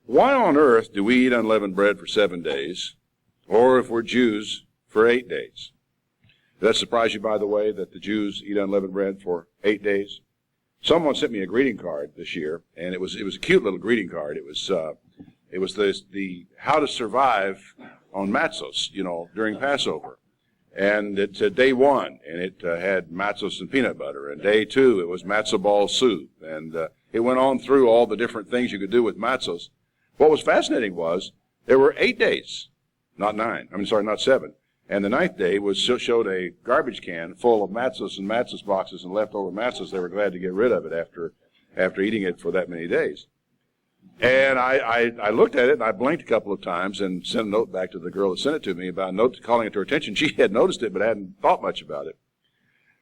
why on earth do we eat unleavened bread for 7 days, or if we're Jews, for 8 days? Does that surprise you, by the way, that the Jews eat unleavened bread for 8 days? Someone sent me a greeting card this year, and it was a cute little greeting card. It was the how to survive on matzos, during Passover. And it said day 1, and it had matzos and peanut butter. And day 2, it was matzo ball soup. And it went on through all the different things you could do with matzos. What was fascinating was there were 8 days, not 7. And the 9th day showed a garbage can full of matzos and matzos boxes and leftover matzos. They were glad to get rid of it after eating it for that many days. And I looked at it, and I blinked a couple of times and sent a note back to the girl that sent it to me about calling it to her attention. She had noticed it but hadn't thought much about it.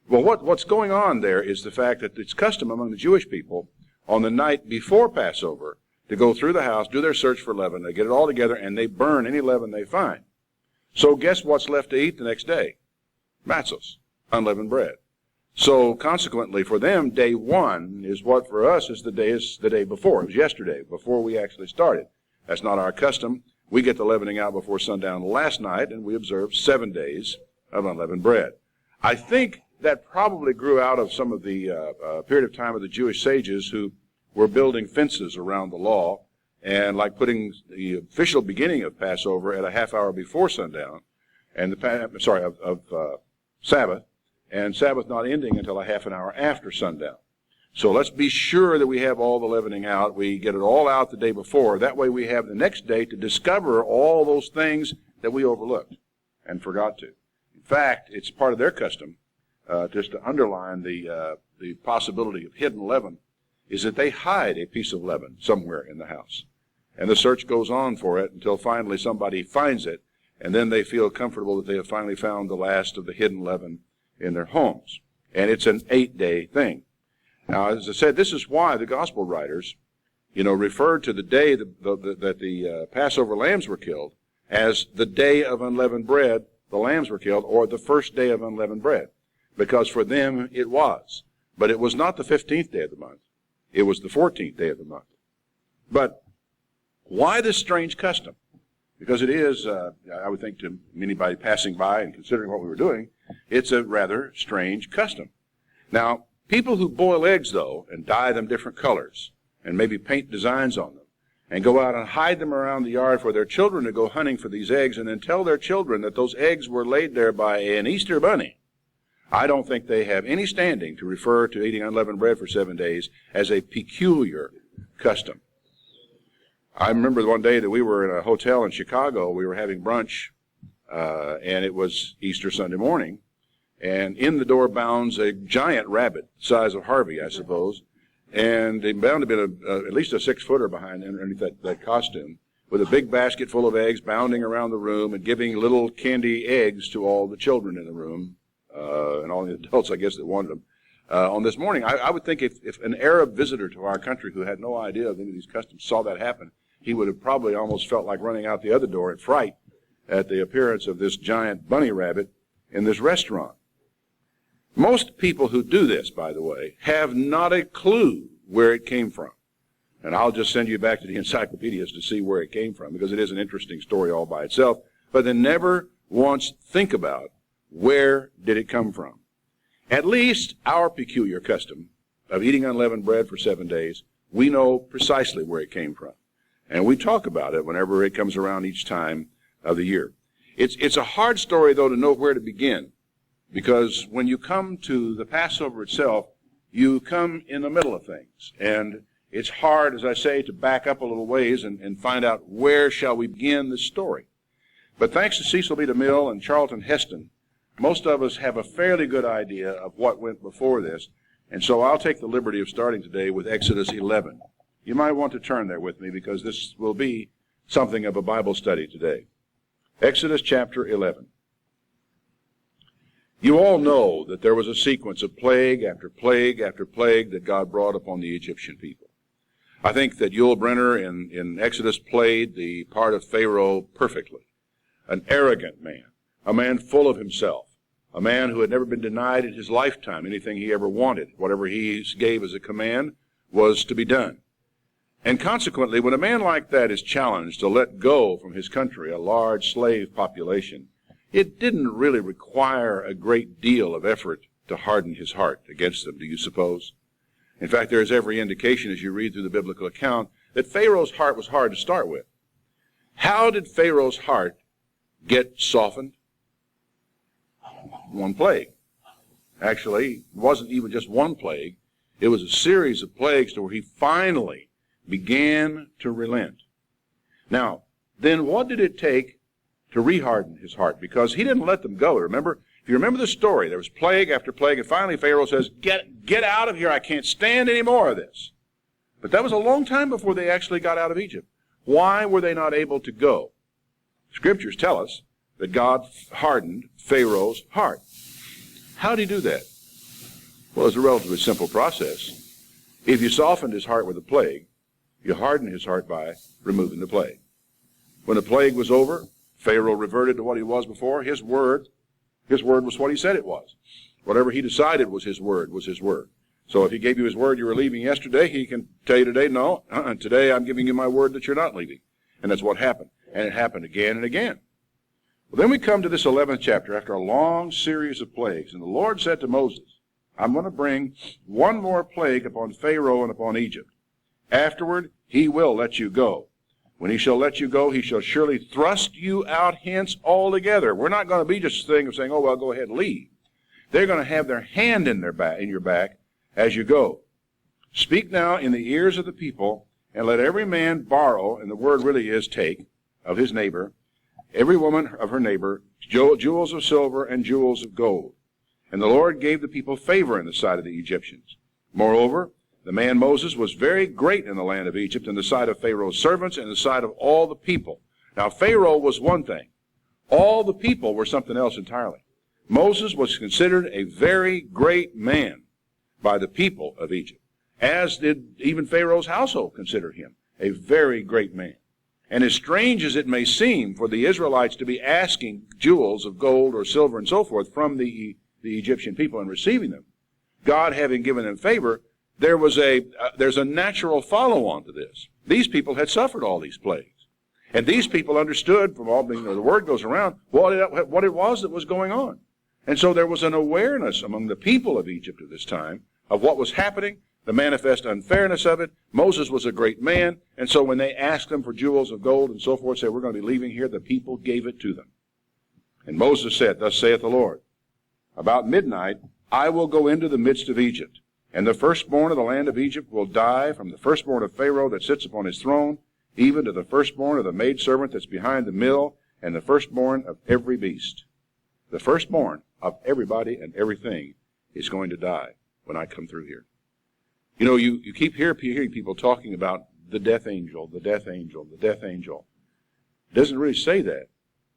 Well, what's going on there is the fact that it's custom among the Jewish people on the night before Passover to go through the house, do their search for leaven. They get it all together, and they burn any leaven they find. So guess what's left to eat the next day? Matzos, unleavened bread. So consequently, for them, day 1 is what for us is the day before. It was yesterday, before we actually started. That's not our custom. We get the leavening out before sundown last night, and we observed 7 days of unleavened bread. I think that probably grew out of some of the period of time of the Jewish sages who were building fences around the law, and like putting the official beginning of Passover at a half hour before sundown, and Sabbath, and Sabbath not ending until a half an hour after sundown. So let's be sure that we have all the leavening out. We get it all out the day before. That way we have the next day to discover all those things that we overlooked and forgot to. In fact, it's part of their custom, just to underline the possibility of hidden leaven, is that they hide a piece of leaven somewhere in the house. And the search goes on for it until finally somebody finds it, and then they feel comfortable that they have finally found the last of the hidden leaven in their homes. And it's an 8-day thing. Now, as I said, this is why the gospel writers, referred to the day that the Passover lambs were killed as the day of unleavened bread, the lambs were killed, or the first day of unleavened bread. Because for them it was. But it was not the 15th day of the month. It was the 14th day of the month. But why this strange custom? Because it is, I would think to anybody passing by and considering what we were doing, it's a rather strange custom. Now, people who boil eggs, though, and dye them different colors, and maybe paint designs on them, and go out and hide them around the yard for their children to go hunting for these eggs, and then tell their children that those eggs were laid there by an Easter bunny, I don't think they have any standing to refer to eating unleavened bread for 7 days as a peculiar custom. I remember one day that we were in a hotel in Chicago. We were having brunch, and it was Easter Sunday morning. And in the door bounds a giant rabbit, the size of Harvey, I suppose. And he bound to be at least a 6-footer underneath that costume, with a big basket full of eggs bounding around the room and giving little candy eggs to all the children in the room, and all the adults, I guess, that wanted them. On this morning, I would think if an Arab visitor to our country who had no idea of any of these customs saw that happen, he would have probably almost felt like running out the other door in fright at the appearance of this giant bunny rabbit in this restaurant. Most people who do this, by the way, have not a clue where it came from. And I'll just send you back to the encyclopedias to see where it came from, because it is an interesting story all by itself. But they never once think about where did it come from. At least our peculiar custom of eating unleavened bread for 7 days, we know precisely where it came from. And we talk about it whenever it comes around each time of the year. It's a hard story, though, to know where to begin. Because when you come to the Passover itself, you come in the middle of things. And it's hard, as I say, to back up a little ways and find out where shall we begin this story. But thanks to Cecil B. DeMille and Charlton Heston, most of us have a fairly good idea of what went before this. And so I'll take the liberty of starting today with Exodus 11. You might want to turn there with me, because this will be something of a Bible study today. Exodus chapter 11. You all know that there was a sequence of plague after plague after plague that God brought upon the Egyptian people. I think that Yul Brynner in Exodus played the part of Pharaoh perfectly. An arrogant man, a man full of himself, a man who had never been denied in his lifetime anything he ever wanted. Whatever he gave as a command was to be done. And consequently, when a man like that is challenged to let go from his country a large slave population, it didn't really require a great deal of effort to harden his heart against them, do you suppose? In fact, there is every indication as you read through the biblical account that Pharaoh's heart was hard to start with. How did Pharaoh's heart get softened? One plague. Actually, it wasn't even just one plague. It was a series of plagues to where he finally began to relent. Now, then what did it take to reharden his heart? Because he didn't let them go. Remember, if you remember the story, there was plague after plague, and finally Pharaoh says, get out of here. I can't stand any more of this. But that was a long time before they actually got out of Egypt. Why were they not able to go? Scriptures tell us that God hardened Pharaoh's heart. How did he do that? Well, it's a relatively simple process. If you softened his heart with a plague, you hardened his heart by removing the plague. When the plague was over, Pharaoh reverted to what he was before. His word was what he said it was. Whatever he decided was his word, was his word. So if he gave you his word you were leaving yesterday, he can tell you today, no, today I'm giving you my word that you're not leaving. And that's what happened. And it happened again and again. Well, then we come to this 11th chapter after a long series of plagues. And the Lord said to Moses, I'm going to bring one more plague upon Pharaoh and upon Egypt. Afterward, he will let you go. When he shall let you go, he shall surely thrust you out hence altogether. We're not going to be just a thing of saying, oh, well, go ahead and leave. They're going to have their hand in your back as you go. Speak now in the ears of the people, and let every man borrow, and the word really is take, of his neighbor, every woman of her neighbor, jewels of silver and jewels of gold. And the Lord gave the people favor in the sight of the Egyptians. Moreover, the man Moses was very great in the land of Egypt in the sight of Pharaoh's servants and in the sight of all the people. Now, Pharaoh was one thing. All the people were something else entirely. Moses was considered a very great man by the people of Egypt, as did even Pharaoh's household consider him a very great man. And as strange as it may seem for the Israelites to be asking jewels of gold or silver and so forth from the Egyptian people and receiving them, God having given them favor, there's a natural follow-on to this. These people had suffered all these plagues. And these people understood from all the word goes around what it was that was going on. And so there was an awareness among the people of Egypt at this time of what was happening, the manifest unfairness of it. Moses was a great man, and so when they asked him for jewels of gold and so forth, said, we're going to be leaving here, the people gave it to them. And Moses said, thus saith the Lord, about midnight I will go into the midst of Egypt, and the firstborn of the land of Egypt will die, from the firstborn of Pharaoh that sits upon his throne, even to the firstborn of the maidservant that's behind the mill, and the firstborn of every beast. The firstborn of everybody and everything is going to die when I come through here. You know, you keep hearing people talking about the death angel, the death angel, the death angel. It doesn't really say that.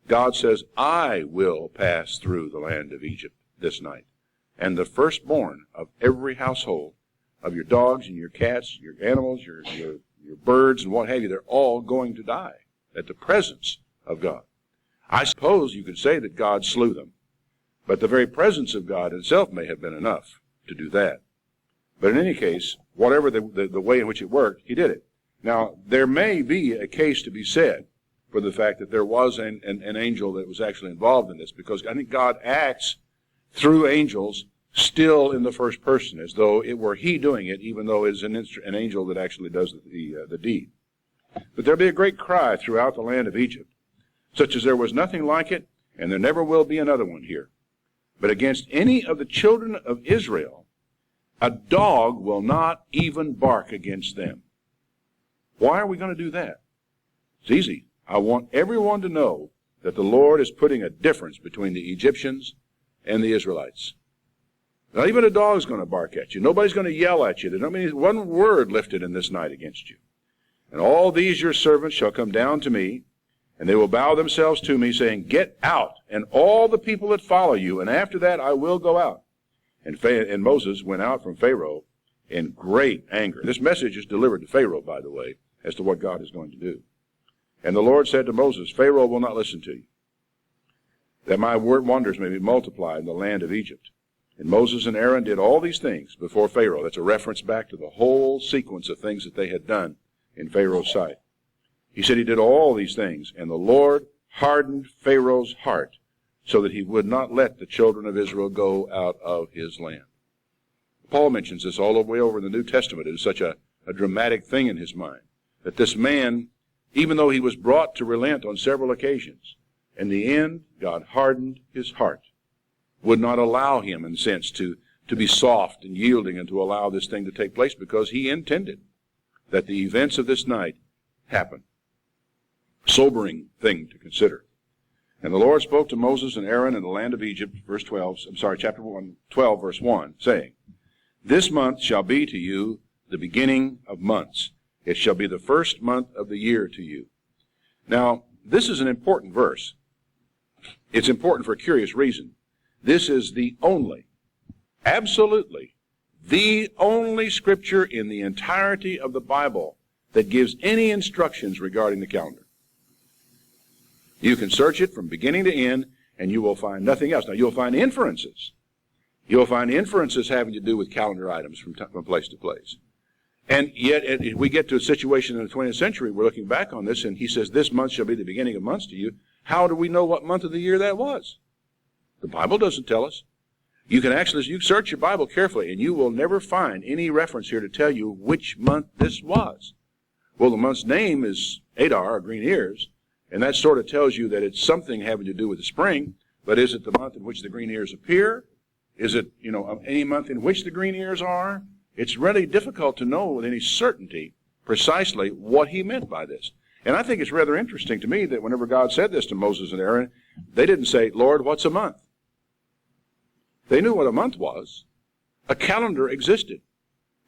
God says, I will pass through the land of Egypt this night. And the firstborn of every household, of your dogs and your cats, your animals, your birds and what have you, they're all going to die at the presence of God. I suppose you could say that God slew them, but the very presence of God itself may have been enough to do that. But in any case, whatever the way in which it worked, he did it. Now, there may be a case to be said for the fact that there was an angel that was actually involved in this, because I think God acts through angels still in the first person, as though it were he doing it, even though it is an angel that actually does the deed. But there'll be a great cry throughout the land of Egypt, such as there was nothing like it, and there never will be another one here. But against any of the children of Israel, a dog will not even bark against them. Why are we going to do that? It's easy. I want everyone to know that the Lord is putting a difference between the Egyptians and the Israelites. Not even a dog's going to bark at you. Nobody's going to yell at you. There's not one word lifted in this night against you. And all these your servants shall come down to me, and they will bow themselves to me, saying, get out, and all the people that follow you, and after that I will go out. And Moses went out from Pharaoh in great anger. This message is delivered to Pharaoh, by the way, as to what God is going to do. And the Lord said to Moses, Pharaoh will not listen to you, that my wonders may be multiplied in the land of Egypt. And Moses and Aaron did all these things before Pharaoh. That's a reference back to the whole sequence of things that they had done in Pharaoh's sight. He said he did all these things, and the Lord hardened Pharaoh's heart so that he would not let the children of Israel go out of his land. Paul mentions this all the way over in the New Testament. It is such a dramatic thing in his mind that this man, even though he was brought to relent on several occasions, in the end, God hardened his heart, would not allow him, in a sense, to be soft and yielding and to allow this thing to take place, because he intended that the events of this night happen. Sobering thing to consider. And the Lord spoke to Moses and Aaron in the land of Egypt, chapter 12, verse 1, saying, "This month shall be to you the beginning of months. It shall be the first month of the year to you." Now, this is an important verse. It's important for a curious reason. This is the only, absolutely, the only scripture in the entirety of the Bible that gives any instructions regarding the calendar. You can search it from beginning to end, and you will find nothing else. Now, you'll find inferences. You'll find inferences having to do with calendar items from place to place. And yet, if we get to a situation in the 20th century, we're looking back on this, and he says, "This month shall be the beginning of months to you." How do we know what month of the year that was? The Bible doesn't tell us. You search your Bible carefully, and you will never find any reference here to tell you which month this was. Well, the month's name is Adar, or green ears, and that sort of tells you that it's something having to do with the spring. But is it the month in which the green ears appear? Is it, any month in which the green ears are? It's really difficult to know with any certainty precisely what he meant by this. And I think it's rather interesting to me that whenever God said this to Moses and Aaron, they didn't say, "Lord, what's a month?" They knew what a month was. A calendar existed.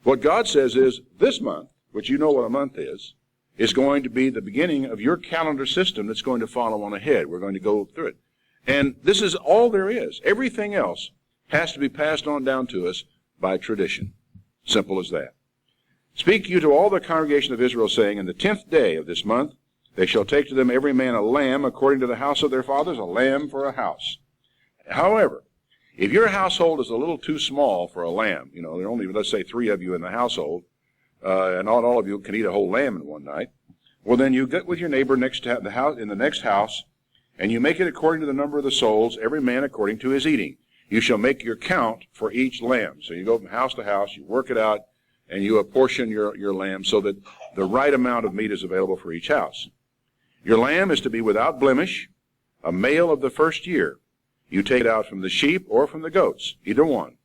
What God says is, this month, which you know what a month is going to be the beginning of your calendar system that's going to follow on ahead. We're going to go through it. And this is all there is. Everything else has to be passed on down to us by tradition. Simple as that. "Speak you to all the congregation of Israel, saying, In the 10th day of this month they shall take to them every man a lamb according to the house of their fathers, a lamb for a house. However, if your household is a little too small for a lamb, there are only, let's say, 3 of you in the household, and not all of you can eat a whole lamb in one night, well, then you get with your neighbor next to the house, in the next house, and you make it according to the number of the souls, every man according to his eating. You shall make your count for each lamb." So you go from house to house, you work it out, and you apportion your lamb so that the right amount of meat is available for each house. "Your lamb is to be without blemish, a male of the first year. You take it out from the sheep or from the goats, either one.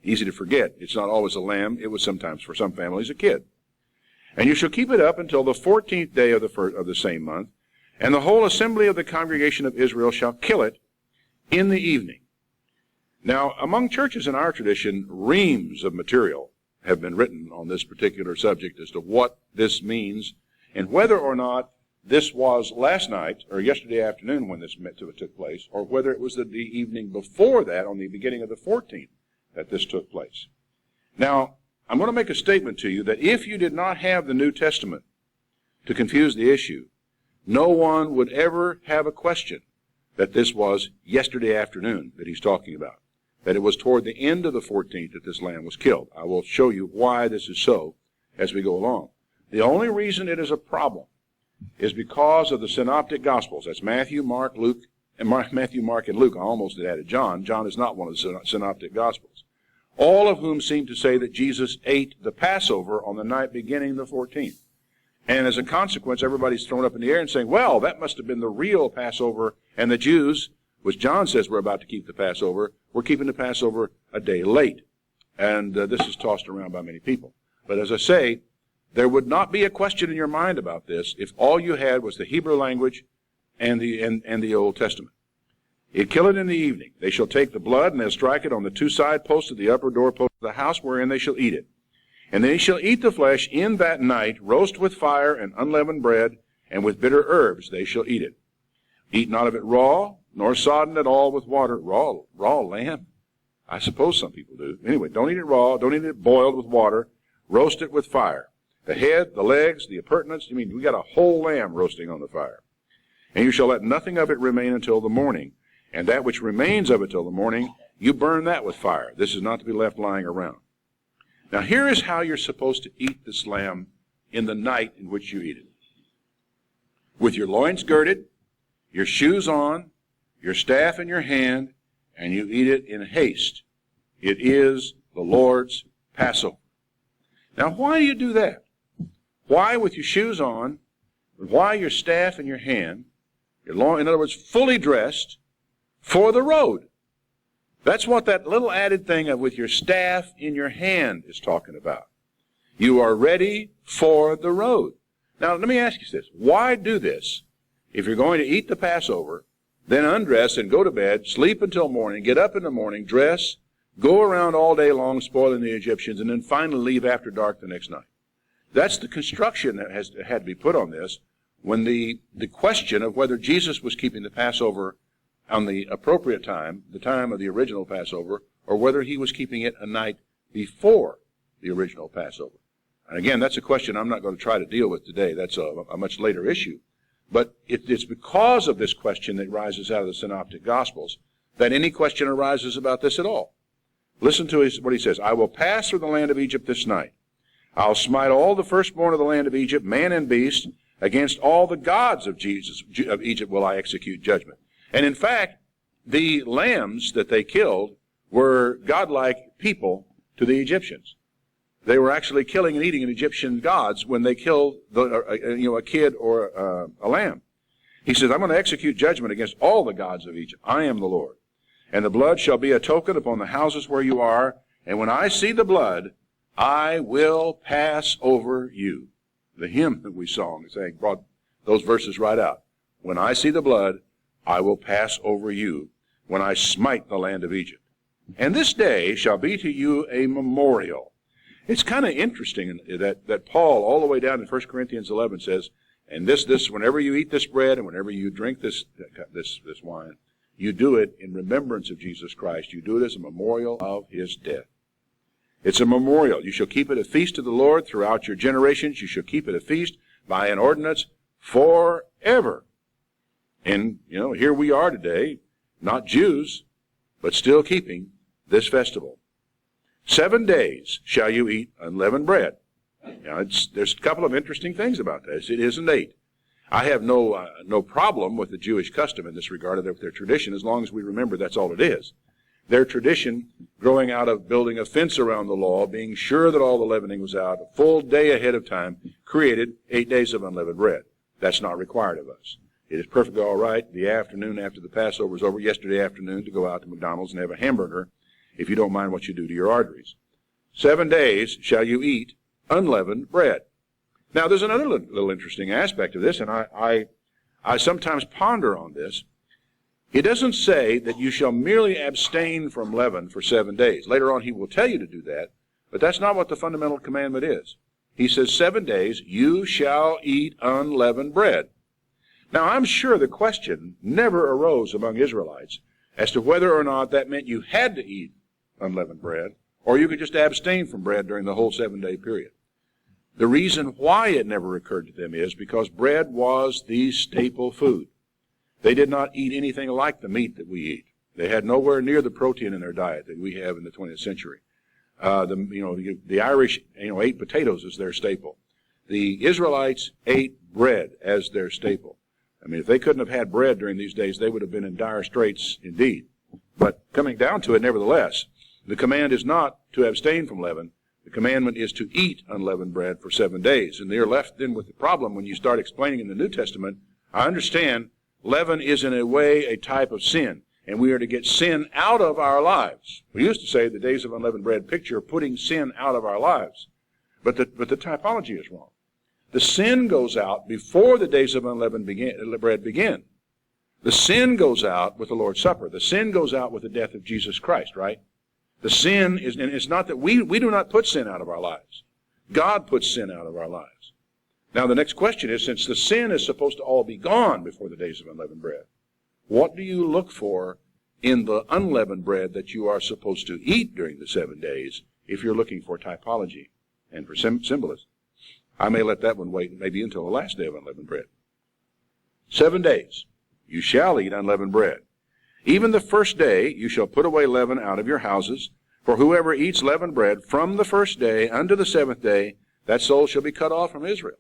Easy to forget. It's not always a lamb. It was sometimes, for some families, a kid. And you shall keep it up until the 14th day of the same month, and the whole assembly of the congregation of Israel shall kill it in the evening." Now, among churches in our tradition, reams of material have been written on this particular subject as to what this means, and whether or not this was last night or yesterday afternoon when this took place, or whether it was the evening before that, on the beginning of the 14th, that this took place. Now, I'm going to make a statement to you that if you did not have the New Testament to confuse the issue, no one would ever have a question that this was yesterday afternoon that he's talking about, that it was toward the end of the 14th that this lamb was killed. I will show you why this is so as we go along. The only reason it is a problem is because of the synoptic gospels. That's Matthew, Mark, Luke, and Matthew, Mark, and Luke. I almost added John. John is not one of the synoptic gospels. All of whom seem to say that Jesus ate the Passover on the night beginning the 14th. And as a consequence, everybody's thrown up in the air and saying, well, that must have been the real Passover, and the Jews, which John says we're about to keep the Passover, we're keeping the Passover a day late. And this is tossed around by many people. But as I say, there would not be a question in your mind about this if all you had was the Hebrew language and the Old Testament. "It kill it in the evening. They shall take the blood, and they'll strike it on the 2 side posts of the upper door post of the house wherein they shall eat it. And they shall eat the flesh in that night, roast with fire and unleavened bread, and with bitter herbs they shall eat it. Eat not of it raw, nor sodden at all with water." Raw lamb? I suppose some people do. Anyway, don't eat it raw. Don't eat it boiled with water. Roast it with fire. The head, the legs, the appurtenance. We got a whole lamb roasting on the fire. "And you shall let nothing of it remain until the morning. And that which remains of it till the morning, you burn that with fire. This is not to be left lying around." Now, here is how you're supposed to eat this lamb in the night in which you eat it. With your loins girded, your shoes on, your staff in your hand, and you eat it in haste. It is the Lord's Passover. Now, why do you do that? Why with your shoes on? Why your staff in your hand? In other words, fully dressed for the road. That's what that little added thing of with your staff in your hand is talking about. You are ready for the road. Now, let me ask you this. Why do this if you're going to eat the Passover, then undress and go to bed, sleep until morning, get up in the morning, dress, go around all day long spoiling the Egyptians, and then finally leave after dark the next night? That's the construction that had to be put on this when the question of whether Jesus was keeping the Passover on the appropriate time, the time of the original Passover, or whether he was keeping it a night before the original Passover. And again, that's a question I'm not going to try to deal with today. That's a much later issue. But it's because of this question that rises out of the Synoptic Gospels that any question arises about this at all. Listen to what he says. I will pass through the land of Egypt this night. I'll smite all the firstborn of the land of Egypt, man and beast. Against all the gods of Egypt will I execute judgment. And in fact, the lambs that they killed were godlike people to the Egyptians. They were actually killing and eating Egyptian gods when they killed a kid or a lamb. He says, I'm going to execute judgment against all the gods of Egypt. I am the Lord. And the blood shall be a token upon the houses where you are. And when I see the blood, I will pass over you. The hymn that we sang brought those verses right out. When I see the blood, I will pass over you when I smite the land of Egypt. And this day shall be to you a memorial. It's kind of interesting that Paul, all the way down in 1 Corinthians 11, says, and this, whenever you eat this bread and whenever you drink this wine, you do it in remembrance of Jesus Christ. You do it as a memorial of his death. It's a memorial. You shall keep it a feast to the Lord throughout your generations. You shall keep it a feast by an ordinance forever. And, here we are today, not Jews, but still keeping this festival. 7 days shall you eat unleavened bread. Now, there's a couple of interesting things about this. It isn't 8. I have no problem with the Jewish custom in this regard, of their tradition, as long as we remember that's all it is. Their tradition, growing out of building a fence around the law, being sure that all the leavening was out, a full day ahead of time, created 8 days of unleavened bread. That's not required of us. It is perfectly all right the afternoon after the Passover is over, yesterday afternoon, to go out to McDonald's and have a hamburger, if you don't mind what you do to your arteries. 7 days shall you eat unleavened bread. Now, there's another little interesting aspect of this, and I sometimes ponder on this. It doesn't say that you shall merely abstain from leaven for 7 days. Later on, he will tell you to do that, but that's not what the fundamental commandment is. He says 7 days, you shall eat unleavened bread. Now, I'm sure the question never arose among Israelites as to whether or not that meant you had to eat unleavened bread, or you could just abstain from bread during the whole 7-day period. The reason why it never occurred to them is because bread was the staple food. They did not eat anything like the meat that we eat. They had nowhere near the protein in their diet that we have in the 20th century. The Irish, ate potatoes as their staple. The Israelites ate bread as their staple. I mean, if they couldn't have had bread during these days, they would have been in dire straits indeed. But coming down to it, nevertheless, the command is not to abstain from leaven. The commandment is to eat unleavened bread for 7 days. And they're left then with the problem when you start explaining in the New Testament. I understand leaven is in a way a type of sin, and we are to get sin out of our lives. We used to say the days of unleavened bread picture putting sin out of our lives. But the typology is wrong. The sin goes out before the days of unleavened bread begin. The sin goes out with the Lord's Supper. The sin goes out with the death of Jesus Christ, right? The sin is, and it's not that we do not put sin out of our lives. God puts sin out of our lives. Now the next question is, since the sin is supposed to all be gone before the days of unleavened bread, what do you look for in the unleavened bread that you are supposed to eat during the 7 days if you're looking for typology and for symbolism? I may let that one wait maybe until the last day of unleavened bread. 7 days you shall eat unleavened bread. Even the first day you shall put away leaven out of your houses, for whoever eats leavened bread from the first day unto the 7th day, that soul shall be cut off from Israel.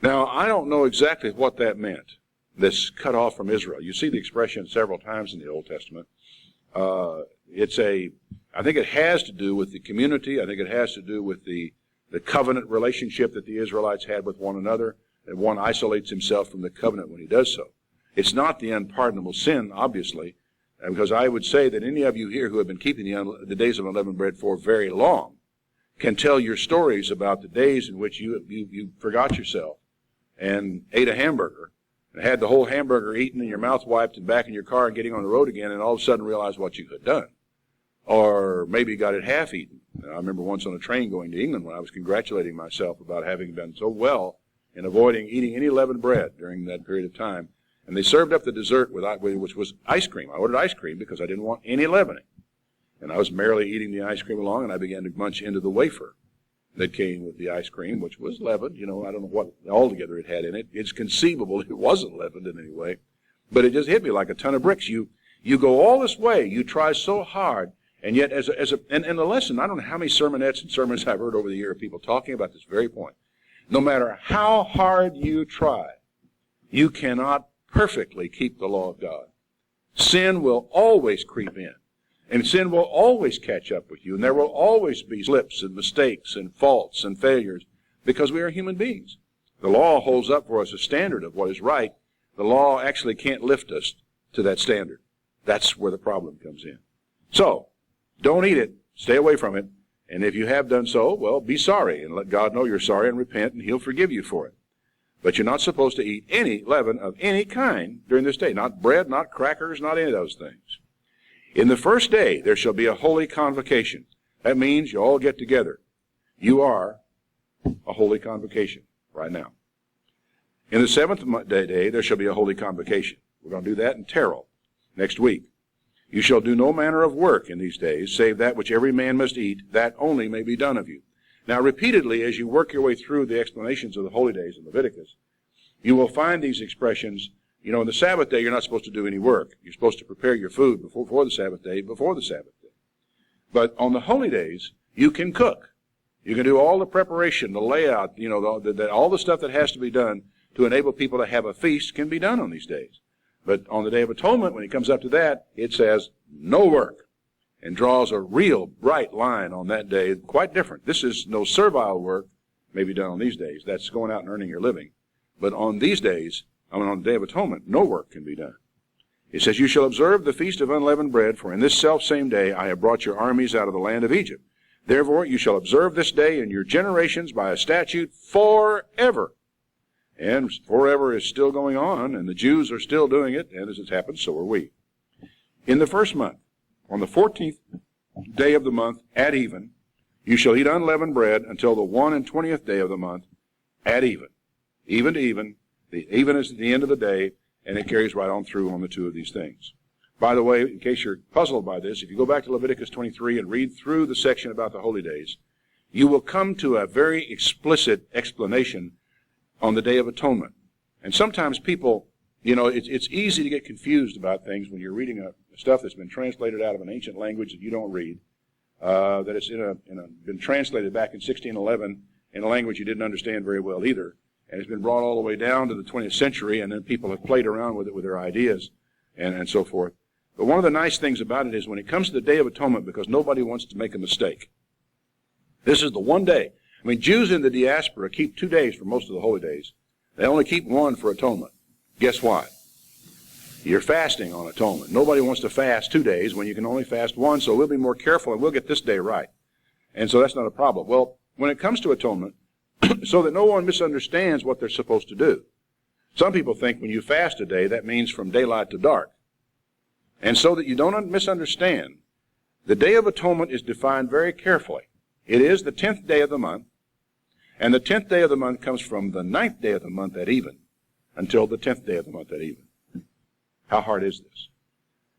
Now, I don't know exactly what that meant, this cut off from Israel. You see the expression several times in the Old Testament. I think it has to do with the community. I think it has to do with the covenant relationship that the Israelites had with one another, and one isolates himself from the covenant when he does so. It's not the unpardonable sin, obviously, because I would say that any of you here who have been keeping the days of unleavened bread for very long can tell your stories about the days in which you forgot yourself and ate a hamburger and had the whole hamburger eaten and your mouth wiped and back in your car and getting on the road again and all of a sudden realized what you had done. Or maybe got it half eaten. I remember once on a train going to England when I was congratulating myself about having done so well in avoiding eating any leavened bread during that period of time. And they served up the dessert, which was ice cream. I ordered ice cream because I didn't want any leavening. And I was merrily eating the ice cream along, and I began to munch into the wafer that came with the ice cream, which was leavened. I don't know what altogether it had in it. It's conceivable it wasn't leavened in any way. But it just hit me like a ton of bricks. You go all this way. You try so hard. And yet, and the lesson, I don't know how many sermonettes and sermons I've heard over the year of people talking about this very point. No matter how hard you try, you cannot perfectly keep the law of God. Sin will always creep in. And sin will always catch up with you. And there will always be slips and mistakes and faults and failures because we are human beings. The law holds up for us a standard of what is right. The law actually can't lift us to that standard. That's where the problem comes in. So, don't eat it. Stay away from it. And if you have done so, well, be sorry and let God know you're sorry and repent, and He'll forgive you for it. But you're not supposed to eat any leaven of any kind during this day. Not bread, not crackers, not any of those things. In the first day, there shall be a holy convocation. That means you all get together. You are a holy convocation right now. In the seventh day, there shall be a holy convocation. We're going to do that in Terrell next week. You shall do no manner of work in these days, save that which every man must eat, that only may be done of you. Now, repeatedly, as you work your way through the explanations of the holy days in Leviticus, you will find these expressions. On the Sabbath day, you're not supposed to do any work. You're supposed to prepare your food before the Sabbath day. But on the holy days, you can cook. You can do all the preparation, the layout, all the stuff that has to be done to enable people to have a feast can be done on these days. But on the Day of Atonement, when it comes up to that, it says no work and draws a real bright line on that day, quite different. This is no servile work, maybe done on these days. That's going out and earning your living. But on these days, on the Day of Atonement, no work can be done. It says, you shall observe the feast of unleavened bread, for in this selfsame day I have brought your armies out of the land of Egypt. Therefore you shall observe this day in your generations by a statute forever. And forever is still going on, and the Jews are still doing it, and as it's happened, so are we. In the first month, on the 14th day of the month, at even, you shall eat unleavened bread until the 21st day of the month, at even. Even to even. The even is at the end of the day, and it carries right on through on the two of these things. By the way, in case you're puzzled by this, if you go back to Leviticus 23 and read through the section about the holy days, you will come to a very explicit explanation on the Day of Atonement. And sometimes people, it's easy to get confused about things when you're reading stuff that's been translated out of an ancient language that you don't read, that it's been translated back in 1611 in a language you didn't understand very well either, and it's been brought all the way down to the 20th century, and then people have played around with it with their ideas and so forth. But one of the nice things about it is when it comes to the Day of Atonement, because nobody wants to make a mistake, this is the one day. Jews in the diaspora keep 2 days for most of the holy days. They only keep one for atonement. Guess what? You're fasting on atonement. Nobody wants to fast 2 days when you can only fast one, so we'll be more careful and we'll get this day right. And so that's not a problem. Well, when it comes to atonement, so that no one misunderstands what they're supposed to do. Some people think when you fast a day, that means from daylight to dark. And so that you don't misunderstand, the Day of Atonement is defined very carefully. It is the 10th day of the month, and the 10th day of the month comes from the 9th day of the month at even until the 10th day of the month at even. How hard is this?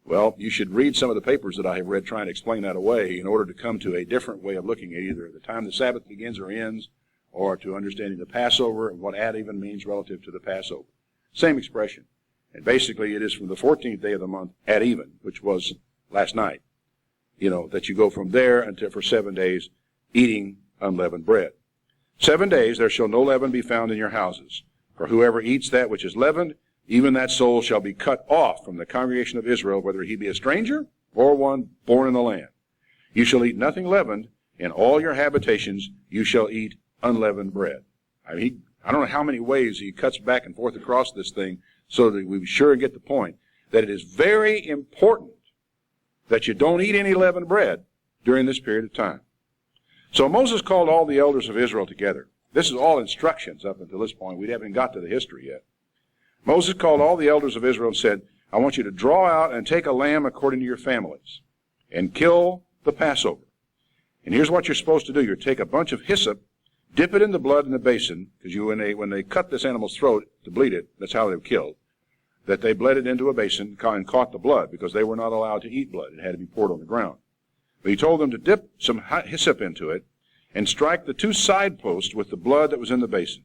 Well, you should read some of the papers that I have read trying to explain that away in order to come to a different way of looking at either the time the Sabbath begins or ends, or to understanding the Passover and what at even means relative to the Passover. Same expression. And basically it is from the 14th day of the month at even, which was last night, that you go from there until for 7 days eating unleavened bread. 7 days there shall no leaven be found in your houses. For whoever eats that which is leavened, even that soul shall be cut off from the congregation of Israel, whether he be a stranger or one born in the land. You shall eat nothing leavened. In all your habitations you shall eat unleavened bread. I don't know how many ways he cuts back and forth across this thing so that we sure get the point that it is very important that you don't eat any leavened bread during this period of time. So Moses called all the elders of Israel together. This is all instructions up until this point. We haven't got to the history yet. Moses called all the elders of Israel and said, I want you to draw out and take a lamb according to your families and kill the Passover. And here's what you're supposed to do. You take a bunch of hyssop, dip it in the blood in the basin, because when they cut this animal's throat to bleed it, that's how they were killed, that they bled it into a basin and caught the blood, because they were not allowed to eat blood. It had to be poured on the ground. But he told them to dip some hyssop into it and strike the 2 side posts with the blood that was in the basin.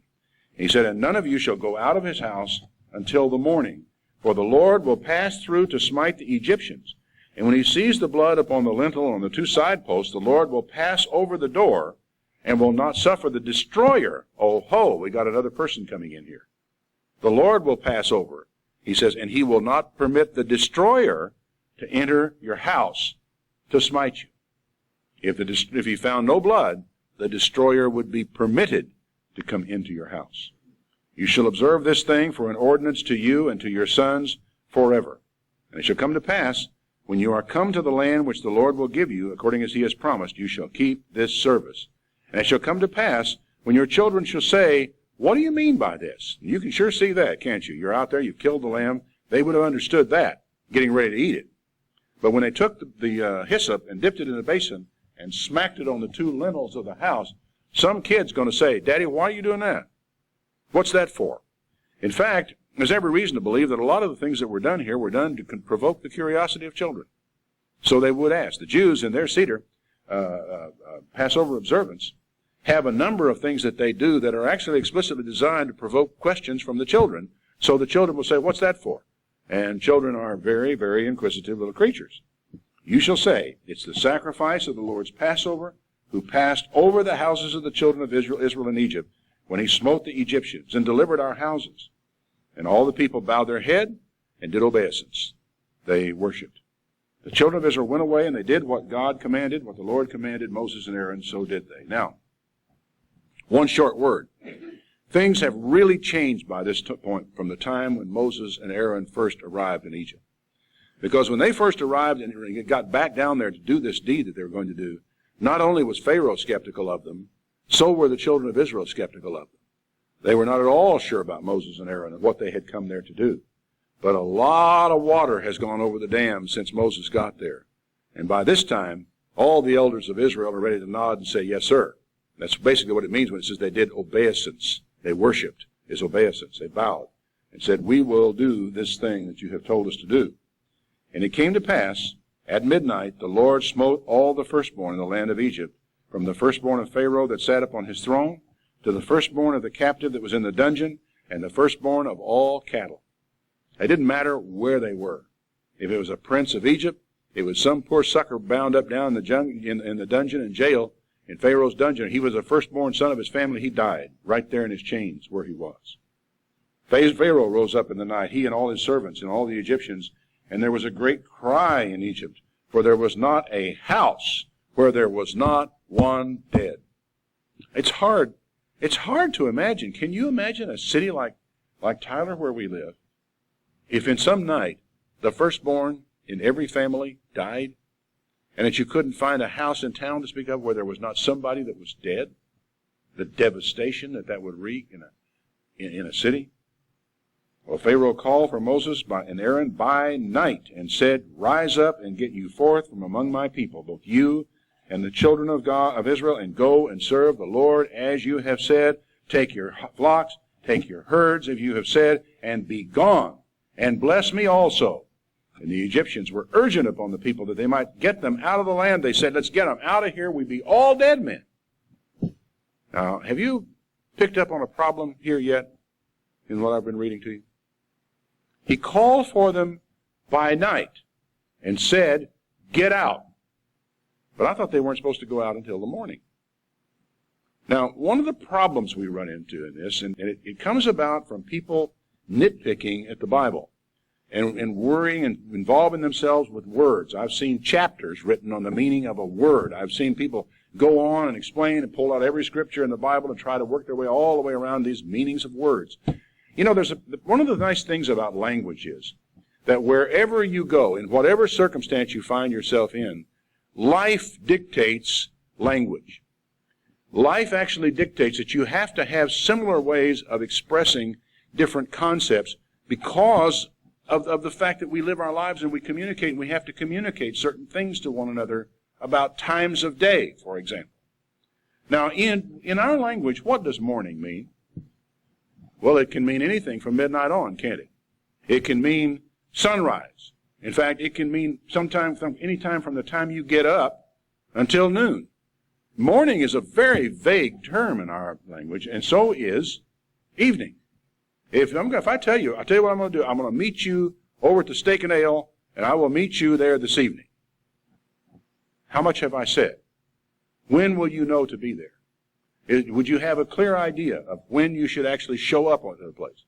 And he said, and none of you shall go out of his house until the morning, for the Lord will pass through to smite the Egyptians. And when he sees the blood upon the lintel and on the 2 side posts, the Lord will pass over the door and will not suffer the destroyer. Oh ho, we got another person coming in here. The Lord will pass over, he says, and he will not permit the destroyer to enter your house to smite you. If he found no blood, the destroyer would be permitted to come into your house. You shall observe this thing for an ordinance to you and to your sons forever. And it shall come to pass, when you are come to the land which the Lord will give you, according as he has promised, you shall keep this service. And it shall come to pass, when your children shall say, what do you mean by this? And you can sure see that, can't you? You're out there, you've killed the lamb. They would have understood that, getting ready to eat it. But when they took the hyssop and dipped it in a basin and smacked it on the 2 lintels of the house, some kid's going to say, Daddy, why are you doing that? What's that for? In fact, there's every reason to believe that a lot of the things that were done here were done to provoke the curiosity of children. So they would ask. The Jews in their Seder, Passover observance, have a number of things that they do that are actually explicitly designed to provoke questions from the children. So the children will say, what's that for? And children are very, very inquisitive little creatures. You shall say, it's the sacrifice of the Lord's Passover, who passed over the houses of the children of Israel in Egypt, when he smote the Egyptians and delivered our houses. And all the people bowed their head and did obeisance. They worshipped. The children of Israel went away and they did what God commanded, what the Lord commanded Moses and Aaron, so did they. Now, one short word. Things have really changed by this point from the time when Moses and Aaron first arrived in Egypt. Because when they first arrived and got back down there to do this deed that they were going to do, not only was Pharaoh skeptical of them, so were the children of Israel skeptical of them. They were not at all sure about Moses and Aaron and what they had come there to do. But a lot of water has gone over the dam since Moses got there. And by this time, all the elders of Israel are ready to nod and say, yes, sir. That's basically what it means when it says they did obeisance. They worshipped, is obeisance. They bowed and said, we will do this thing that you have told us to do. And it came to pass, at midnight, the Lord smote all the firstborn in the land of Egypt, from the firstborn of Pharaoh that sat upon his throne, to the firstborn of the captive that was in the dungeon, and the firstborn of all cattle. It didn't matter where they were. If it was a prince of Egypt, it was some poor sucker bound up down in the dungeon and jail, in Pharaoh's dungeon. He was a firstborn son of his family. He died right there in his chains where he was. Pharaoh rose up in the night, he and all his servants and all the Egyptians, and there was a great cry in Egypt, for there was not a house where there was not one dead. It's hard to imagine. Can you imagine a city like Tyler where we live, if in some night the firstborn in every family died, and that you couldn't find a house in town to speak of where there was not somebody that was dead? The devastation that would wreak in a city. Well, Pharaoh called for Moses and Aaron by night and said, rise up and get you forth from among my people, both you and the children of God of Israel, and go and serve the Lord as you have said. Take your flocks, take your herds, as you have said, and be gone, and bless me also. And the Egyptians were urgent upon the people that they might get them out of the land. They said, let's get them out of here. We be all dead men. Now, have you picked up on a problem here yet in what I've been reading to you? He called for them by night and said, get out. But I thought they weren't supposed to go out until the morning. Now, one of the problems we run into in this, and it comes about from people nitpicking at the Bible and worrying and involving themselves with words. I've seen chapters written on the meaning of a word. I've seen people go on and explain and pull out every scripture in the Bible and try to work their way all the way around these meanings of words. You know, one of the nice things about language is that wherever you go, in whatever circumstance you find yourself in, life dictates language. Life actually dictates that you have to have similar ways of expressing different concepts because of the fact that we live our lives and we communicate, and we have to communicate certain things to one another about times of day, for example. Now, in our language, what does morning mean? Well, it can mean anything from midnight on, can't it? It can mean sunrise. In fact, it can mean any time from the time you get up until noon. Morning is a very vague term in our language, and so is evening. If I tell you, I'll tell you what I'm going to do. I'm going to meet you over at the Steak and Ale, and I will meet you there this evening. How much have I said? When will you know to be there? Would you have a clear idea of when you should actually show up at the place?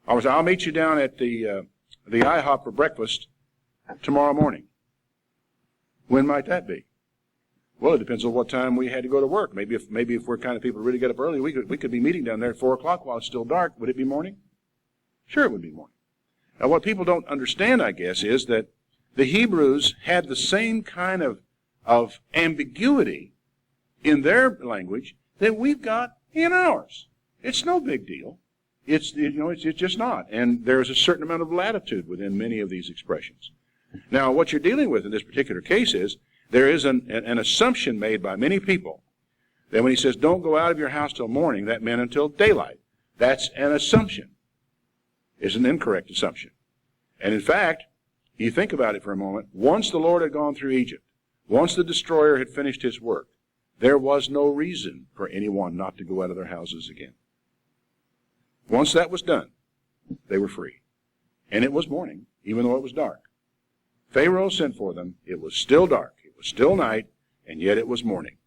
I'll meet you down at the IHOP for breakfast tomorrow morning. When might that be? Well, it depends on what time we had to go to work. Maybe if we're kind of people who really get up early, we could be meeting down there at 4 o'clock while it's still dark. Would it be morning? Sure, it would be morning. Now, what people don't understand, I guess, is that the Hebrews had the same kind of ambiguity in their language that we've got in ours. It's no big deal. It's just not. And there's a certain amount of latitude within many of these expressions. Now, what you're dealing with in this particular case is there is an assumption made by many people that when he says, don't go out of your house till morning, that meant until daylight. That's an assumption. It's an incorrect assumption. And in fact, you think about it for a moment, once the Lord had gone through Egypt, once the destroyer had finished his work, there was no reason for anyone not to go out of their houses again. Once that was done, they were free. And it was morning, even though it was dark. Pharaoh sent for them. It was still dark. It was still night, and yet it was morning.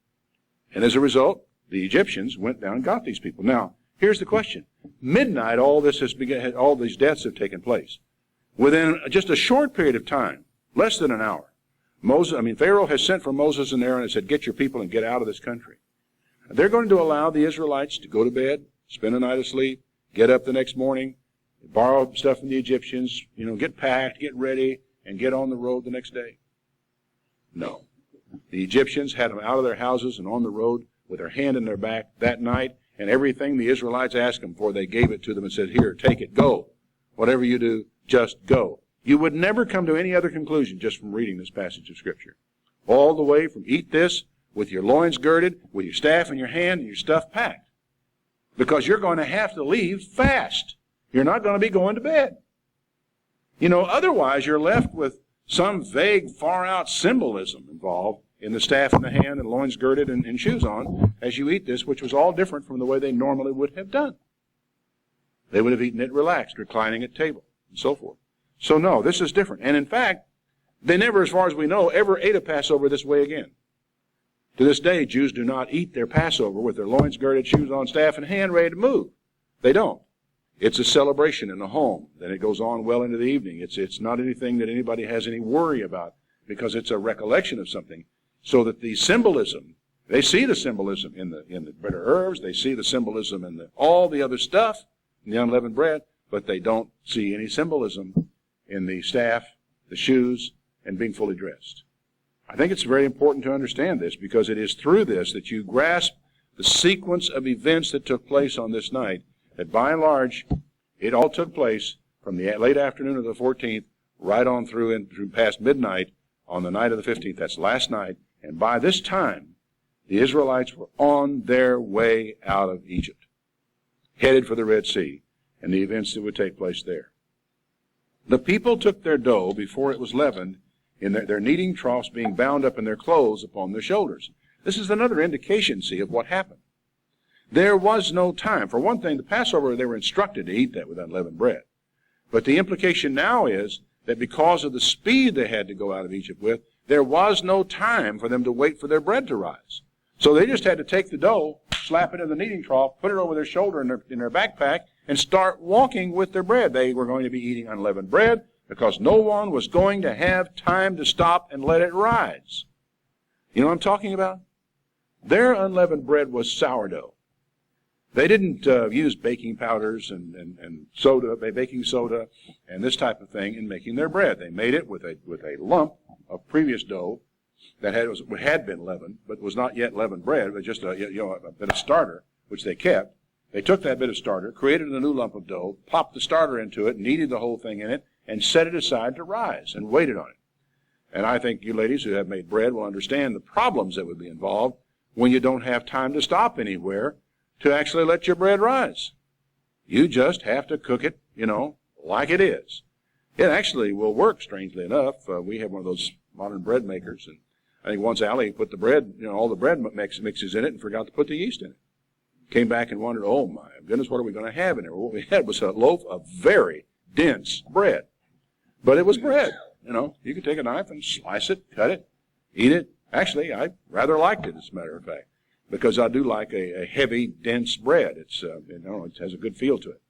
And as a result, the Egyptians went down and got these people. Now, here's the question. Midnight, all these deaths have taken place. Within just a short period of time, less than an hour, Pharaoh has sent for Moses and Aaron and said, get your people and get out of this country. They're going to allow the Israelites to go to bed, spend a night of sleep, get up the next morning, borrow stuff from the Egyptians, get packed, get ready, and get on the road the next day. No. The Egyptians had them out of their houses and on the road with their hand in their back that night, and everything the Israelites asked them for, they gave it to them and said, here, take it, go. Whatever you do, just go. You would never come to any other conclusion just from reading this passage of Scripture. All the way from eat this with your loins girded, with your staff in your hand, and your stuff packed. Because you're going to have to leave fast. You're not going to be going to bed. Otherwise you're left with some vague, far-out symbolism involved in the staff in the hand and loins girded and shoes on as you eat this, which was all different from the way they normally would have done. They would have eaten it relaxed, reclining at table, and so forth. So no, this is different. And in fact, they never, as far as we know, ever ate a Passover this way again. To this day, Jews do not eat their Passover with their loins girded, shoes on, staff in hand, ready to move. They don't. It's a celebration in the home. Then it goes on well into the evening. It's not anything that anybody has any worry about because it's a recollection of something. So that the symbolism, they see the symbolism in the bitter herbs, they see the symbolism in all the other stuff, in the unleavened bread, but they don't see any symbolism in the staff, the shoes, and being fully dressed. I think it's very important to understand this because it is through this that you grasp the sequence of events that took place on this night, that by and large, it all took place from the late afternoon of the 14th right on through past midnight on the night of the 15th. That's last night. And by this time, the Israelites were on their way out of Egypt, headed for the Red Sea and the events that would take place there. The people took their dough before it was leavened in their kneading troughs being bound up in their clothes upon their shoulders. This is another indication, see, of what happened. There was no time. For one thing, the Passover, they were instructed to eat that with unleavened bread. But the implication now is that because of the speed they had to go out of Egypt with, there was no time for them to wait for their bread to rise. So they just had to take the dough, slap it in the kneading trough, put it over their shoulder in their backpack, and start walking with their bread. They were going to be eating unleavened bread because no one was going to have time to stop and let it rise. You know what I'm talking about? Their unleavened bread was sourdough. They didn't use baking powders and soda, baking soda, and this type of thing in making their bread. They made it with a lump of previous dough that had been leavened, but was not yet leavened bread, but just a bit of starter, which they kept. They took that bit of starter, created a new lump of dough, popped the starter into it, kneaded the whole thing in it, and set it aside to rise, and waited on it. And I think you ladies who have made bread will understand the problems that would be involved when you don't have time to stop anywhere to actually let your bread rise. You just have to cook it, like it is. It actually will work, strangely enough. We have one of those modern bread makers, and I think once Allie put the bread, all the bread mixes in it and forgot to put the yeast in it. Came back and wondered, oh my goodness, what are we going to have in there? Well, what we had was a loaf of very dense bread. But it was bread, You could take a knife and slice it, cut it, eat it. Actually, I rather liked it, as a matter of fact, because I do like a heavy, dense bread. It has a good feel to it.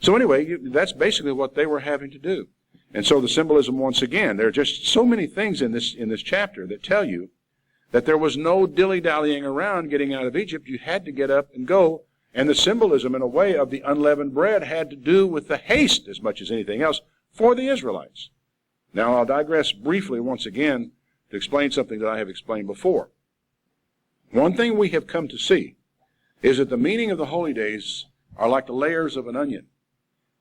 So anyway, that's basically what they were having to do. And so the symbolism, once again, there are just so many things in this chapter that tell you that there was no dilly-dallying around getting out of Egypt. You had to get up and go. And the symbolism, in a way, of the unleavened bread had to do with the haste as much as anything else for the Israelites. Now, I'll digress briefly once again to explain something that I have explained before. One thing we have come to see is that the meaning of the holy days are like the layers of an onion,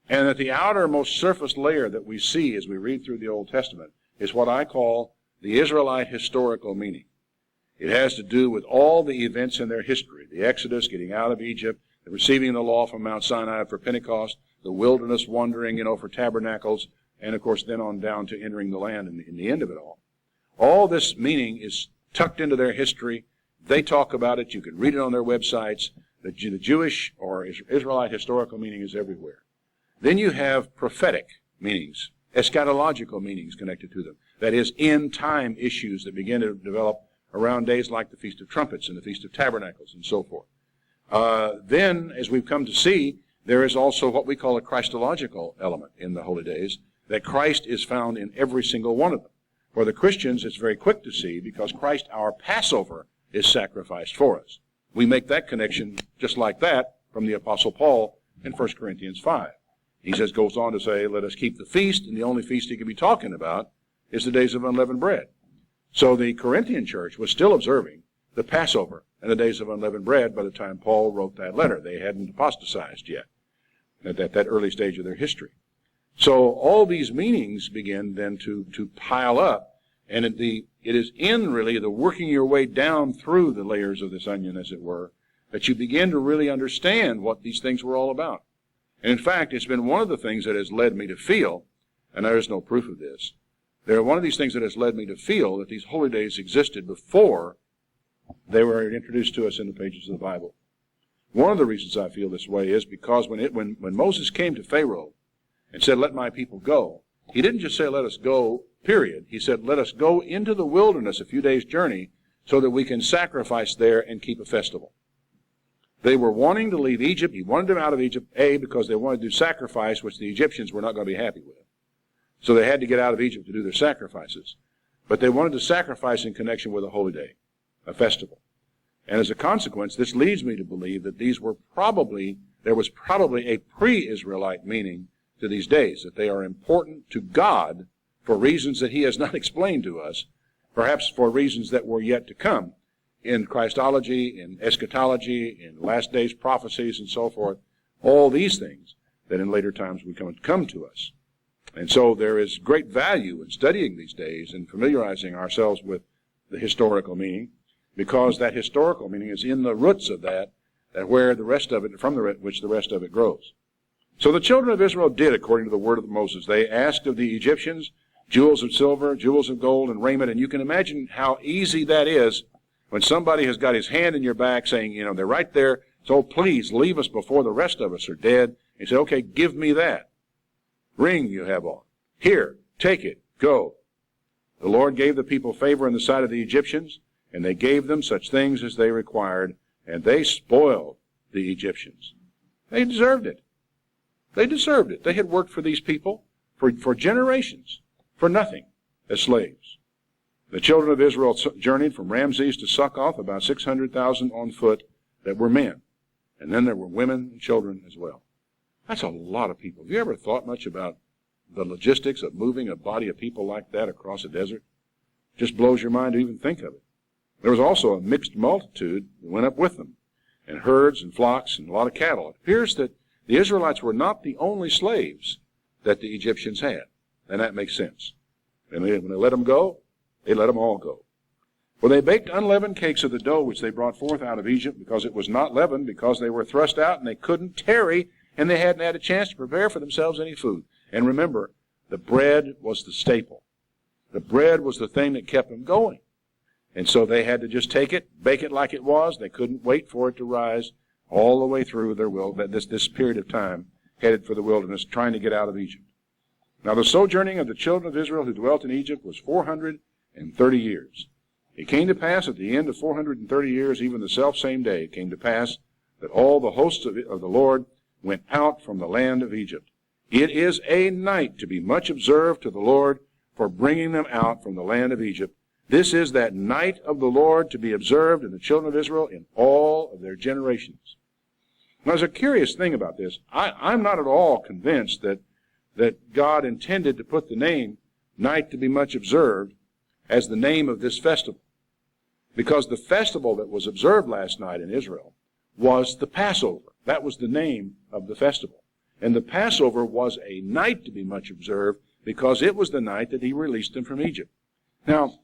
and that the outermost surface layer that we see as we read through the Old Testament is what I call the Israelite historical meaning. It has to do with all the events in their history, the Exodus, getting out of Egypt, the receiving the law from Mount Sinai for Pentecost, the wilderness wandering, for tabernacles, and of course then on down to entering the land in the end of it all. All this meaning is tucked into their history. They talk about it. You can read it on their websites. The Jewish or Israelite historical meaning is everywhere. Then you have prophetic meanings, eschatological meanings connected to them. That is, end-time issues that begin to develop around days like the Feast of Trumpets and the Feast of Tabernacles and so forth. Then, as we've come to see, there is also what we call a Christological element in the holy days, that Christ is found in every single one of them. For the Christians, it's very quick to see because Christ, our Passover, is sacrificed for us. We make that connection just like that from the Apostle Paul in 1 Corinthians 5. He goes on to say, let us keep the feast, and the only feast he can be talking about is the days of unleavened bread. So the Corinthian church was still observing the Passover and the days of unleavened bread by the time Paul wrote that letter. They hadn't apostatized yet at that early stage of their history. So all these meanings begin then to pile up, and it is in really the working your way down through the layers of this onion, as it were, that you begin to really understand what these things were all about. And in fact, it's been one of the things that has led me to feel, and there is no proof of this, one of these things that has led me to feel that these holy days existed before they were introduced to us in the pages of the Bible. One of the reasons I feel this way is because when Moses came to Pharaoh and said, let my people go, he didn't just say, let us go, period. He said, let us go into the wilderness a few days' journey so that we can sacrifice there and keep a festival. They were wanting to leave Egypt. He wanted them out of Egypt, because they wanted to do sacrifice, which the Egyptians were not going to be happy with. So they had to get out of Egypt to do their sacrifices. But they wanted to sacrifice in connection with a holy day, a festival. And as a consequence, this leads me to believe that there was probably a pre-Israelite meaning to these days, that they are important to God for reasons that he has not explained to us, perhaps for reasons that were yet to come, in Christology, in eschatology, in last days prophecies, and so forth, all these things that in later times would come to us. And so there is great value in studying these days and familiarizing ourselves with the historical meaning, because that historical meaning is in the roots of that where the rest of it, from which the rest of it grows. So the children of Israel did according to the word of Moses. They asked of the Egyptians jewels of silver, jewels of gold, and raiment, and you can imagine how easy that is when somebody has got his hand in your back saying, they're right there, so please leave us before the rest of us are dead. He said, okay, give me that ring you have on. Here, take it, go. The Lord gave the people favor in the sight of the Egyptians, and they gave them such things as they required, and they spoiled the Egyptians. They deserved it. They deserved it. They had worked for these people for generations, for nothing, as slaves. The children of Israel journeyed from Ramses to Succoth, about 600,000 on foot that were men. And then there were women and children as well. That's a lot of people. Have you ever thought much about the logistics of moving a body of people like that across a desert? Just blows your mind to even think of it. There was also a mixed multitude that went up with them, and herds and flocks and a lot of cattle. It appears that the Israelites were not the only slaves that the Egyptians had, and that makes sense. And when they let them go, they let them all go. For they baked unleavened cakes of the dough which they brought forth out of Egypt, because it was not leavened, because they were thrust out and they couldn't tarry, and they hadn't had a chance to prepare for themselves any food. And remember, the bread was the staple. The bread was the thing that kept them going. And so they had to just take it, bake it like it was. They couldn't wait for it to rise all the way through this period of time, headed for the wilderness, trying to get out of Egypt. Now the sojourning of the children of Israel who dwelt in Egypt was 430 years. It came to pass at the end of 430 years, even the selfsame day, it came to pass that all the hosts of the Lord went out from the land of Egypt. It is a night to be much observed to the Lord for bringing them out from the land of Egypt. This is that night of the Lord to be observed in the children of Israel in all of their generations. Now, there's a curious thing about this. I'm not at all convinced that God intended to put the name night to be much observed as the name of this festival. Because the festival that was observed last night in Israel was the Passover. That was the name of the festival. And the Passover was a night to be much observed because it was the night that he released them from Egypt. Now,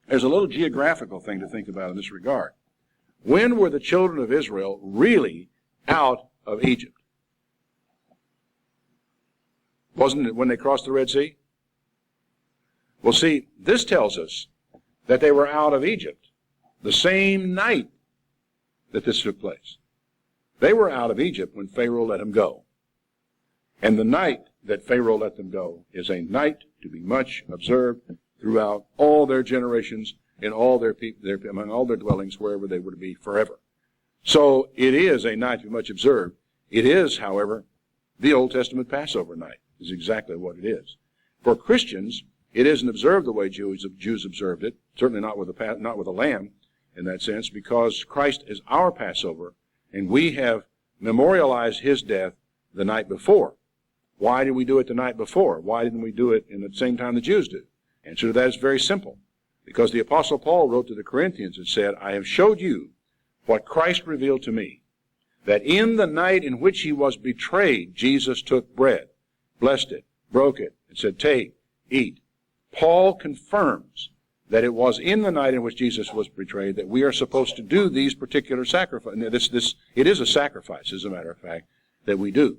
there's a little geographical thing to think about in this regard. When were the children of Israel really out of Egypt? Wasn't it when they crossed the Red Sea? Well, see, this tells us that they were out of Egypt the same night that this took place. They were out of Egypt when Pharaoh let them go. And the night that Pharaoh let them go is a night to be much observed throughout all their generations, in all their people, among all their dwellings, wherever they would be forever. So it is a night to be much observed. It is, however, the Old Testament Passover night, is exactly what it is. For Christians, it isn't observed the way Jews observed it, certainly not with a lamb in that sense, because Christ is our Passover, and we have memorialized his death the night before. Why did we do it the night before? Why didn't we do it in the same time the Jews do? Answer to that is very simple. Because the Apostle Paul wrote to the Corinthians and said, I have showed you what Christ revealed to me, that in the night in which he was betrayed, Jesus took bread, blessed it, broke it, and said, take, eat. Paul confirms that it was in the night in which Jesus was betrayed that we are supposed to do these particular sacrifices. It is a sacrifice, as a matter of fact, that we do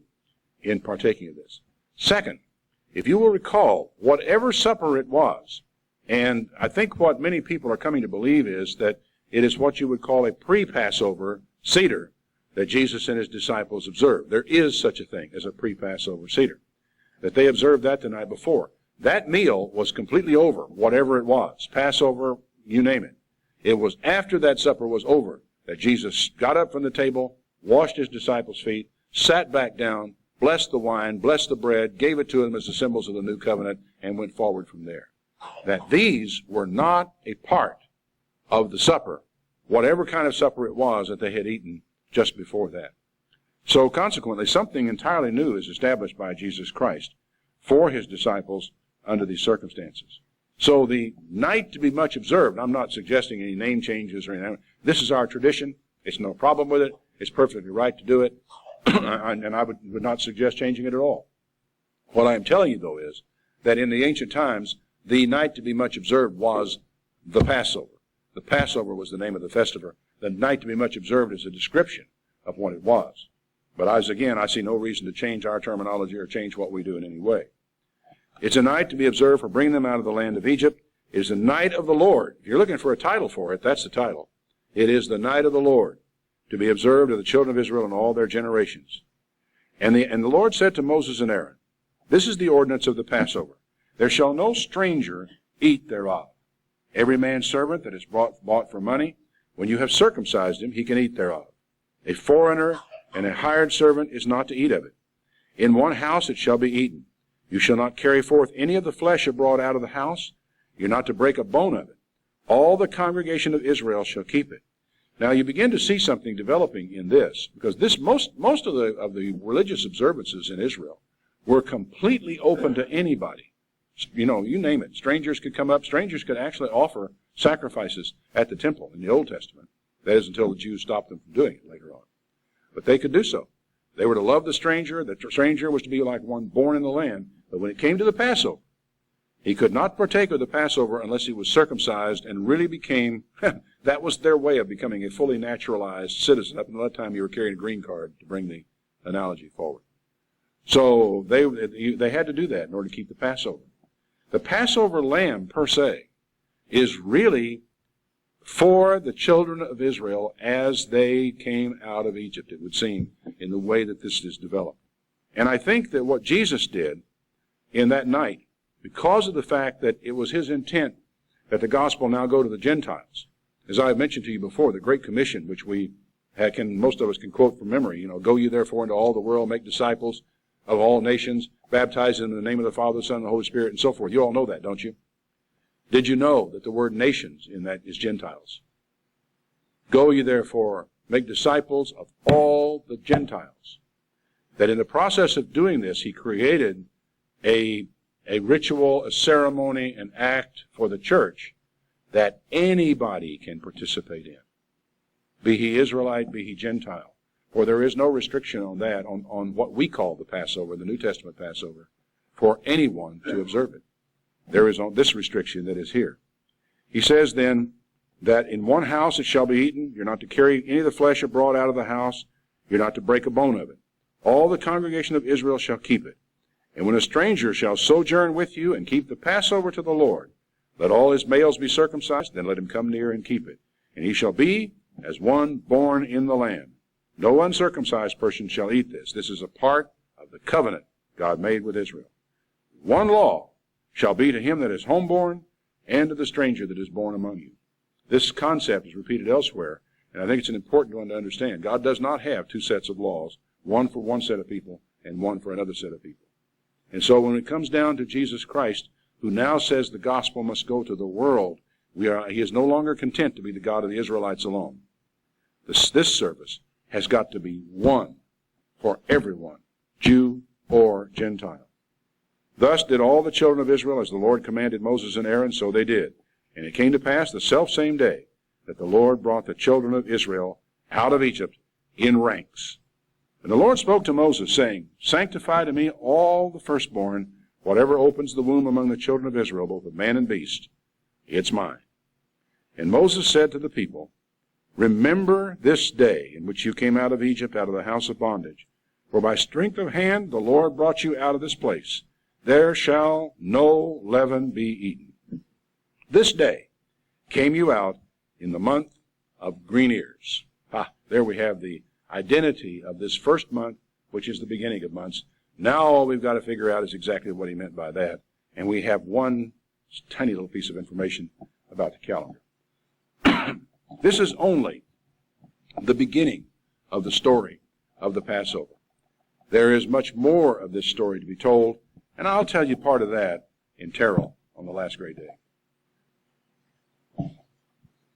in partaking of this. Second, if you will recall, whatever supper it was, and I think what many people are coming to believe is that it is what you would call a pre-Passover Seder that Jesus and his disciples observed. There is such a thing as a pre-Passover Seder, that they observed that the night before. That meal was completely over, whatever it was, Passover, you name it. It was after that supper was over that Jesus got up from the table, washed his disciples' feet, sat back down, blessed the wine, blessed the bread, gave it to them as the symbols of the new covenant, and went forward from there. That these were not a part of the supper, whatever kind of supper it was that they had eaten just before that. So consequently, something entirely new is established by Jesus Christ for his disciples under these circumstances. So the night to be much observed, I'm not suggesting any name changes or anything. This is our tradition. It's no problem with it. It's perfectly right to do it. And I would not suggest changing it at all. What I am telling you, though, is that in the ancient times, the night to be much observed was the Passover. The Passover was the name of the festival. The night to be much observed is a description of what it was. But I see no reason to change our terminology or change what we do in any way. It's a night to be observed for bringing them out of the land of Egypt. It is the night of the Lord. If you're looking for a title for it, that's the title. It is the night of the Lord, to be observed of the children of Israel in all their generations. And the Lord said to Moses and Aaron, this is the ordinance of the Passover. There shall no stranger eat thereof. Every man's servant that is bought for money, When you have circumcised him, he can eat thereof. A foreigner and a hired servant is not to eat of it. In one house it shall be eaten. You shall not carry forth any of the flesh abroad out of the house. You're not to break a bone of it. All the congregation of Israel shall keep it. Now you begin to see something developing in this, because this most of the religious observances in Israel were completely open to anybody. You know, you name it. Strangers could come up. Strangers could actually offer sacrifices at the temple in the Old Testament. That is until the Jews stopped them from doing it later on. But they could do so. They were to love the stranger. The stranger was to be like one born in the land. But when it came to the Passover, he could not partake of the Passover unless he was circumcised and really became, that was their way of becoming a fully naturalized citizen. Up until that time, you were carrying a green card, to bring the analogy forward. So they had to do that in order to keep the Passover. The Passover lamb, per se, is really for the children of Israel as they came out of Egypt, it would seem, in the way that this is developed. And I think that what Jesus did in that night, because of the fact that it was his intent that the gospel now go to the Gentiles, as I have mentioned to you before, the Great Commission, which most of us can quote from memory, go ye therefore into all the world, make disciples of all nations, baptize them in the name of the Father, the Son, and the Holy Spirit, and so forth. You all know that, don't you? Did you know that the word nations in that is Gentiles? Go ye therefore, make disciples of all the Gentiles. That in the process of doing this, he created a ritual, a ceremony, an act for the church that anybody can participate in. Be he Israelite, be he Gentile. For there is no restriction on that, on what we call the Passover, the New Testament Passover, for anyone to observe it. There is this restriction that is here. He says then that in one house it shall be eaten. You're not to carry any of the flesh abroad out of the house. You're not to break a bone of it. All the congregation of Israel shall keep it. And when a stranger shall sojourn with you and keep the Passover to the Lord, let all his males be circumcised, then let him come near and keep it. And he shall be as one born in the land. No uncircumcised person shall eat this. This is a part of the covenant God made with Israel. One law shall be to him that is homeborn and to the stranger that is born among you. This concept is repeated elsewhere, and I think it's an important one to understand. God does not have two sets of laws, one for one set of people and one for another set of people. And so when it comes down to Jesus Christ, who now says the gospel must go to the world, he is no longer content to be the God of the Israelites alone. This service has got to be one for everyone, Jew or Gentile. Thus did all the children of Israel as the Lord commanded Moses and Aaron, so they did. And it came to pass the selfsame day that the Lord brought the children of Israel out of Egypt in ranks. And the Lord spoke to Moses, saying, Sanctify to me all the firstborn, whatever opens the womb among the children of Israel, both of man and beast, it's mine. And Moses said to the people, Remember this day in which you came out of Egypt, out of the house of bondage. For by strength of hand the Lord brought you out of this place. There shall no leaven be eaten. This day came you out in the month of green ears. There we have the identity of this first month, which is the beginning of months. Now all we've got to figure out is exactly what he meant by that. And we have one tiny little piece of information about the calendar. This is only the beginning of the story of the Passover. There is much more of this story to be told, and I'll tell you part of that in Terrell on the last great day.